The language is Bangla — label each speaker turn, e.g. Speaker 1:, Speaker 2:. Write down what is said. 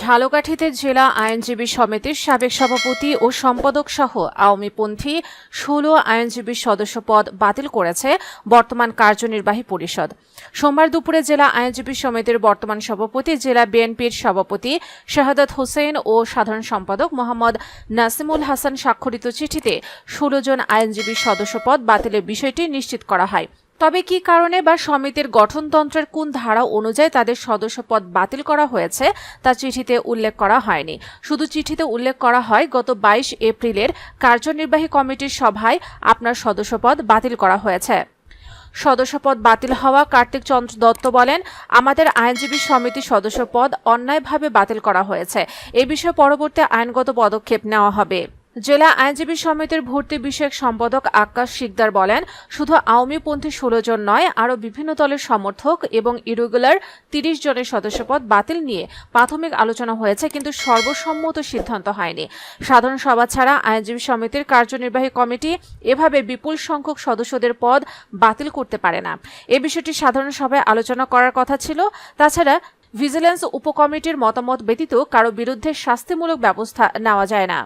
Speaker 1: ঝালকাঠিতে জেলা আইনজীবী সমিতির সাবেক সভাপতি ও সম্পাদক সহ আওয়ামীপন্থী ১৬ আইনজীবী সদস্য পদ বাতিল করেছে বর্তমান কার্যনির্বাহী পরিষদ। সোমবার দুপুরে জেলা আইনজীবী সমিতির বর্তমান সভাপতি, জেলা বিএনপির সভাপতি শাহাদাত হোসেন ও সাধারণ সম্পাদক মোহাম্মদ নাসিমুল হাসান স্বাক্ষরিত চিঠিতে ১৬ জন আইনজীবী সদস্য পদ বাতিলের বিষয়টি নিশ্চিত করা হয়। তবে কি কারণে বা সমিতির গঠনতন্ত্রের কোন ধারা অনুযায়ী তাদের সদস্যপদ বাতিল করা হয়েছে তা চিঠিতে উল্লেখ করা হয়নি। শুধু চিঠিতে উল্লেখ করা হয়, গত ২২ এপ্রিলের কার্যনির্বাহী কমিটির সভায় আপনার সদস্যপদ বাতিল করা হয়েছে। সদস্যপদ বাতিল হওয়া কার্তিক চন্দ্র দত্ত বলেন, আমাদের আইনজীবী সমিতির সদস্যপদ অন্যায়ভাবে বাতিল করা হয়েছে। এ বিষয়ে পরবর্তী আইনগত পদক্ষেপ নেওয়া হবে। জেলা আইনজীবী সমিতির ভর্তি বিষয়ক সম্পাদক আকাশ শিকদার বলেন, শুধু আওয়ামীপন্থী ১৬ জন নয়, আরও বিভিন্ন দলের সমর্থক এবং ইরেগুলার ৩০ জনের সদস্যপদ বাতিল নিয়ে প্রাথমিক আলোচনা হয়েছে, কিন্তু সর্বসম্মত সিদ্ধান্ত হয়নি। সাধারণ সভা ছাড়া আইনজীবী সমিতির কার্যনির্বাহী কমিটি এভাবে বিপুল সংখ্যক সদস্যদের পদ বাতিল করতে পারে না। এ বিষয়টি সাধারণ সভায় আলোচনা করার কথা ছিল। তাছাড়া ভিজিলেন্স উপকমিটির মতামত ব্যতীত কারো বিরুদ্ধে শাস্তিমূলক ব্যবস্থা নেওয়া যায় না।